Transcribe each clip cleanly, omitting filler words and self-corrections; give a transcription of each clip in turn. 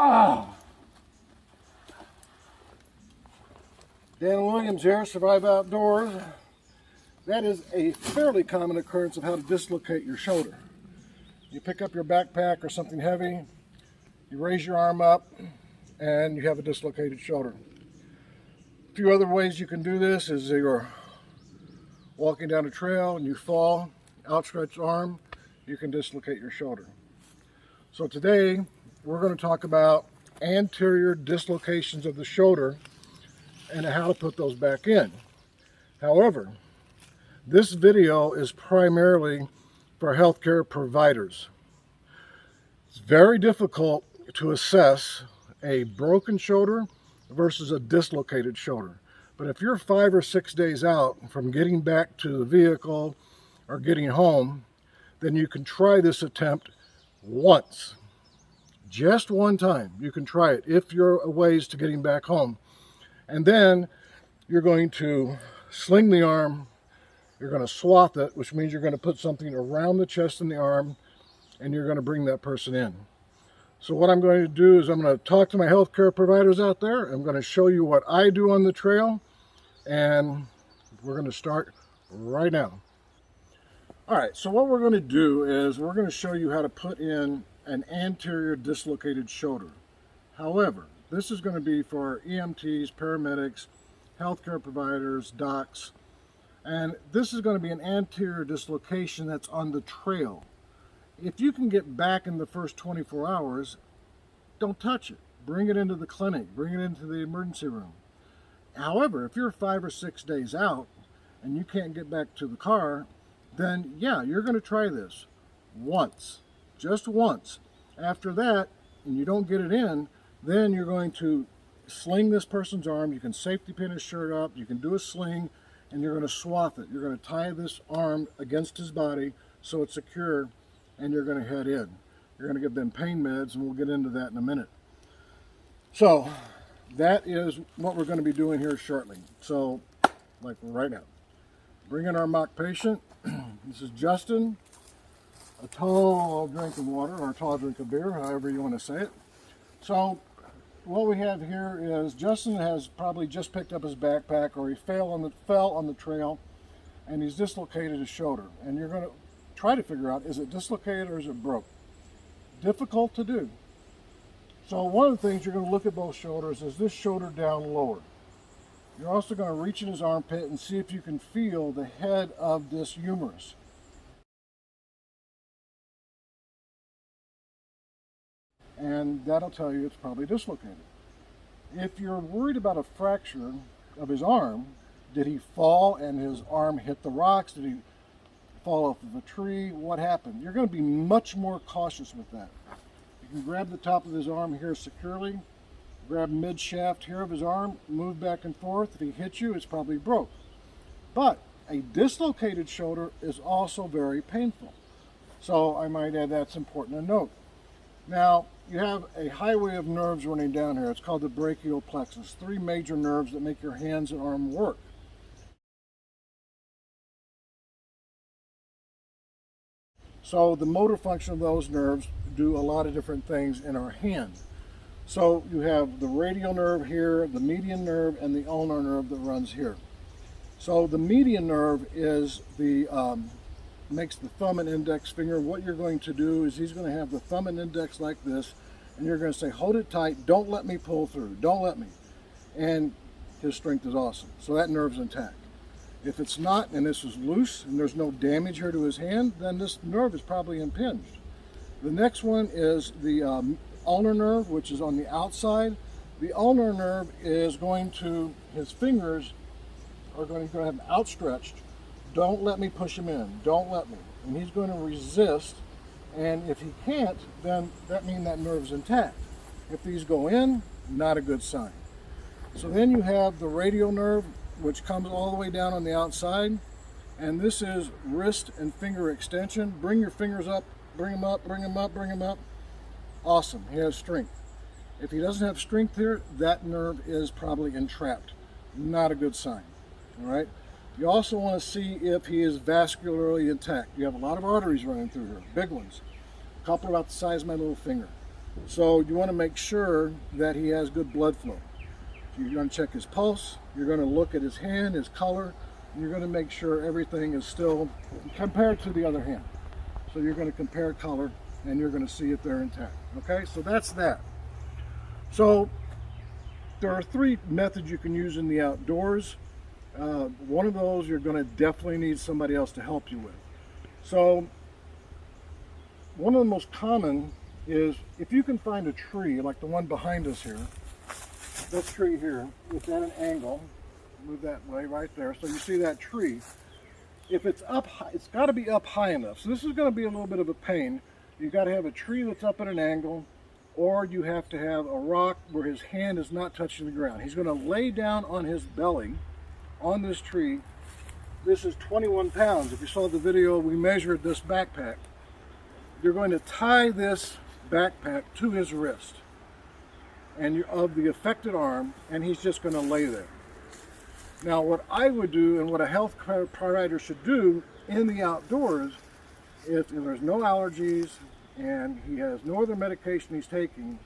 Oh. Dan Williams here, Survive Outdoors. That is a fairly common occurrence of how to dislocate your shoulder. You pick up your backpack or something heavy, you raise your arm up, and you have a dislocated shoulder. A few other ways you can do this is you're walking down a trail and you fall, outstretched arm, you can dislocate your shoulder. So today we're going to talk about anterior dislocations of the shoulder and how to put those back in. However, this video is primarily for healthcare providers. It's very difficult to assess a broken shoulder versus a dislocated shoulder. But if you're 5 or 6 days out from getting back to the vehicle or getting home, then you can try this attempt once. Just one time. You can try it if you're a ways to getting back home. And then you're going to sling the arm, you're going to swath it, which means you're going to put something around the chest and the arm, and you're going to bring that person in. So what I'm going to do is I'm going to talk to my healthcare providers out there. I'm going to show you what I do on the trail, and we're going to start right now. All right, so what we're going to do is we're going to show you how to put in an anterior dislocated shoulder. However, this is going to be for EMTs, paramedics, healthcare providers, docs, and this is going to be an anterior dislocation that's on the trail. If you can get back in the first 24 hours, don't touch it. Bring it into the clinic, bring it into the emergency room. However, if you're 5 or 6 days out and you can't get back to the car, then yeah, you're going to try this once, just once. After that, and you don't get it in, then you're going to sling this person's arm. You can safety pin his shirt up, you can do a sling, and you're going to swath it. You're going to tie this arm against his body so it's secure, and you're going to head in. You're going to give them pain meds, and we'll get into that in a minute. So that is what we're going to be doing here shortly. So, like right now. Bring in our mock patient. This is Justin. A tall drink of water, or a tall drink of beer, however you want to say it. So what we have here is Justin has probably just picked up his backpack, or he fell on the trail, and he's dislocated his shoulder. And you're going to try to figure out, is it dislocated or is it broke? Difficult to do. So one of the things you're going to look at both shoulders is this shoulder down lower. You're also going to reach in his armpit and see if you can feel the head of this humerus. And that'll tell you it's probably dislocated. If you're worried about a fracture of his arm, did he fall and his arm hit the rocks? Did he fall off of a tree? What happened? You're going to be much more cautious with that. You can grab the top of his arm here securely, grab mid shaft here of his arm, move back and forth. If he hits you, it's probably broke. But a dislocated shoulder is also very painful. So I might add that's important to note. Now, you have a highway of nerves running down here. It's called the brachial plexus. 3 major nerves that make your hands and arm work. So the motor function of those nerves do a lot of different things in our hand. So you have the radial nerve here, the median nerve, and the ulnar nerve that runs here. So the median nerve is the makes the thumb and index finger. What you're going to do is he's going to have the thumb and index like this, and you're going to say, hold it tight, don't let me pull through, don't let me. And his strength is awesome. So that nerve's intact. If it's not, and this is loose, and there's no damage here to his hand, then this nerve is probably impinged. The next one is the ulnar nerve, which is on the outside. The ulnar nerve is going to, his fingers are going to have him outstretched. Don't let me push him in, don't let me. And he's going to resist, and if he can't, then that means that nerve's intact. If these go in, not a good sign. So then you have the radial nerve, which comes all the way down on the outside, and this is wrist and finger extension. Bring your fingers up, bring them up, bring them up, bring them up. Awesome, he has strength. If he doesn't have strength here, that nerve is probably entrapped. Not a good sign, all right? You also want to see if he is vascularly intact. You have a lot of arteries running through here, big ones. A couple about the size of my little finger. So you want to make sure that he has good blood flow. So you're going to check his pulse, you're going to look at his hand, his color, and you're going to make sure everything is still compared to the other hand. So you're going to compare color and you're going to see if they're intact. Okay, so that's that. So there are three methods you can use in the outdoors. One of those you're going to definitely need somebody else to help you with. So one of the most common is if you can find a tree like the one behind us here. This tree here, it's at an angle. Move that way right there. So you see that tree. If it's up high, it's got to be up high enough. So this is going to be a little bit of a pain. You've got to have a tree that's up at an angle, or you have to have a rock where his hand is not touching the ground. He's going to lay down on his belly on this tree. This is 21 pounds. If you saw the video, we measured this backpack. You're going to tie this backpack to his wrist and of the affected arm, and he's just going to lay there. Now what I would do, and what a health provider should do in the outdoors, if there's no allergies and he has no other medication he's taking,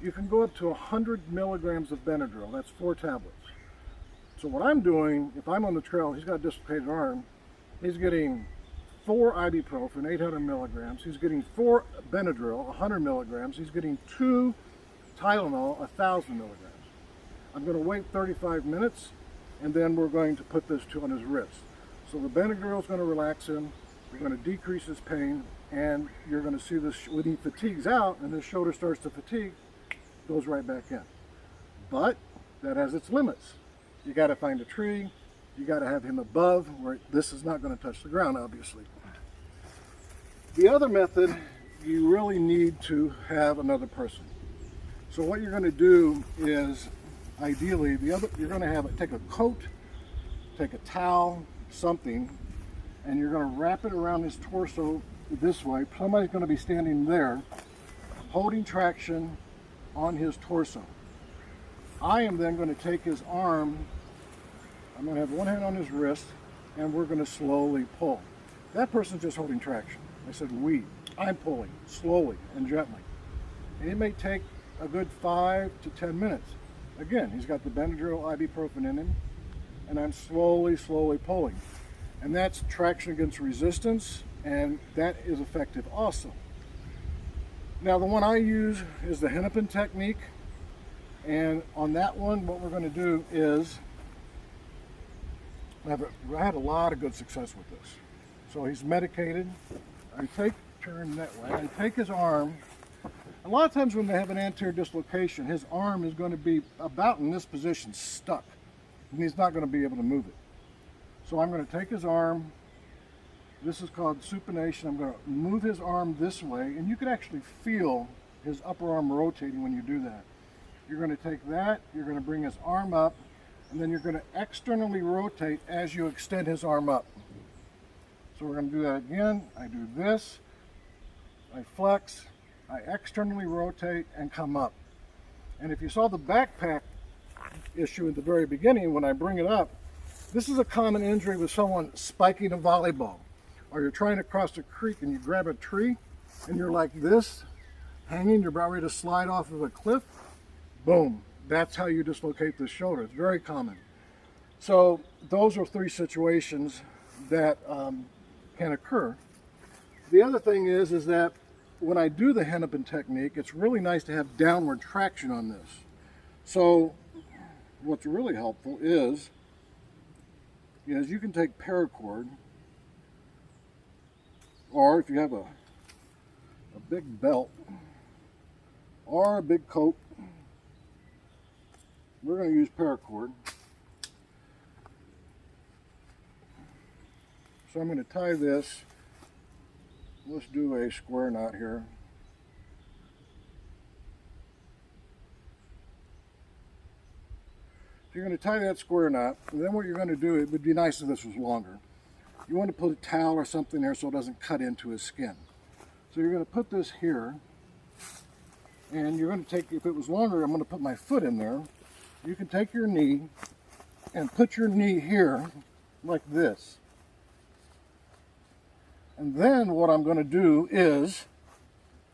you can go up to 100 milligrams of Benadryl. That's 4 tablets. So what I'm doing, if I'm on the trail, he's got a dislocated arm, he's getting 4 ibuprofen, 800 milligrams. He's getting 4 Benadryl, 100 milligrams. He's getting 2 Tylenol, 1,000 milligrams. I'm going to wait 35 minutes, and then we're going to put this on his wrist. So the Benadryl is going to relax him. We're going to decrease his pain, and you're going to see this when he fatigues out and his shoulder starts to fatigue, goes right back in. But that has its limits. You got to find a tree. You got to have him above where this is not going to touch the ground, obviously. The other method, you really need to have another person. So what you're going to do is, ideally, you're going to take a coat, take a towel, something, and you're going to wrap it around his torso this way. Somebody's going to be standing there, holding traction on his torso. I am then going to take his arm. I'm going to have one hand on his wrist, and we're going to slowly pull. That person's just holding traction. I said we. I'm pulling slowly and gently. And it may take a good 5 to 10 minutes. Again, he's got the Benadryl ibuprofen in him, and I'm slowly pulling. And that's traction against resistance, and that is effective also. Now the one I use is the Hennepin technique, and on that one what we're going to do is, I had a lot of good success with this. So he's medicated. Turn that way. I take his arm. A lot of times when they have an anterior dislocation, his arm is going to be about in this position, stuck, and he's not going to be able to move it. So I'm going to take his arm. This is called supination. I'm going to move his arm this way, and you can actually feel his upper arm rotating when you do that. You're going to take that, you're going to bring his arm up, and then you're going to externally rotate as you extend his arm up. So we're going to do that again. I do this, I flex, I externally rotate and come up. And if you saw the backpack issue at the very beginning, when I bring it up, this is a common injury with someone spiking a volleyball. Or you're trying to cross a creek and you grab a tree and you're like this, hanging, you're about ready to slide off of a cliff. Boom, that's how you dislocate the shoulder. It's very common. So those are 3 situations that can occur. The other thing is that when I do the Hennepin technique, it's really nice to have downward traction on this. So what's really helpful is you can take paracord, or if you have a big belt or a big coat, we're going to use paracord. So I'm going to tie this. Let's do a square knot here. So you're going to tie that square knot, and then what you're going to do, it would be nice if this was longer. You want to put a towel or something there so it doesn't cut into his skin. So you're going to put this here, and you're going to take, if it was longer, I'm going to put my foot in there. You can take your knee and put your knee here like this. And then what I'm going to do is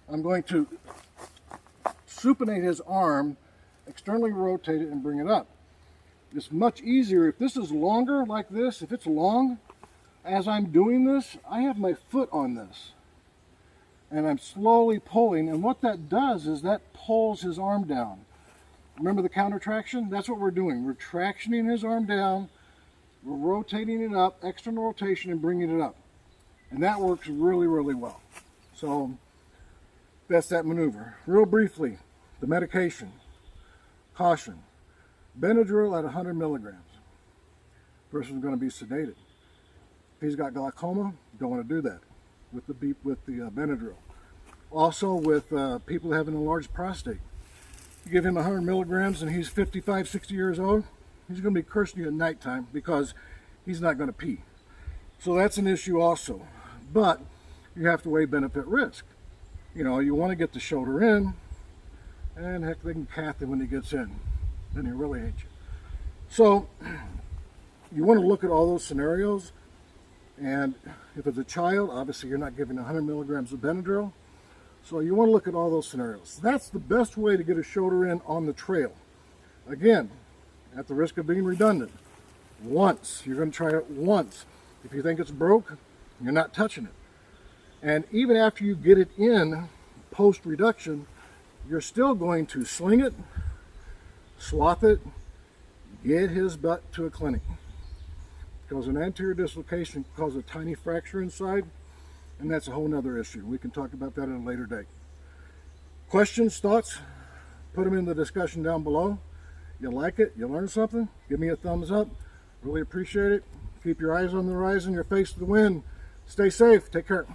I'm going to supinate his arm, externally rotate it, and bring it up. It's much easier if this is longer like this. If it's long, as I'm doing this, I have my foot on this. And I'm slowly pulling, and what that does is that pulls his arm down. Remember the counter traction? That's what we're doing. We're tractioning his arm down, we're rotating it up, external rotation, and bringing it up. And that works really, really well. So that's that maneuver. Real briefly, the medication. Caution. Benadryl at 100 milligrams. Person's going to be sedated. If he's got glaucoma, don't want to do that with the Benadryl. Also with people having an enlarged prostate. You give him 100 milligrams and he's 55, 60 years old, he's going to be cursing you at nighttime because he's not going to pee. So that's an issue also. But you have to weigh benefit risk. You know, you want to get the shoulder in, and heck, they can cath him when he gets in. Then he really hates you. So you want to look at all those scenarios. And if it's a child, obviously you're not giving 100 milligrams of Benadryl. So you want to look at all those scenarios. That's the best way to get a shoulder in on the trail. Again, at the risk of being redundant, once. You're going to try it once. If you think it's broke, you're not touching it. And even after you get it in post-reduction, you're still going to sling it, swath it, get his butt to a clinic. Because an anterior dislocation can cause a tiny fracture inside, and that's a whole nother issue. We can talk about that at a later date. Questions, thoughts? Put them in the discussion down below. You like it? You learned something? Give me a thumbs up. Really appreciate it. Keep your eyes on the horizon, your face to the wind. Stay safe. Take care.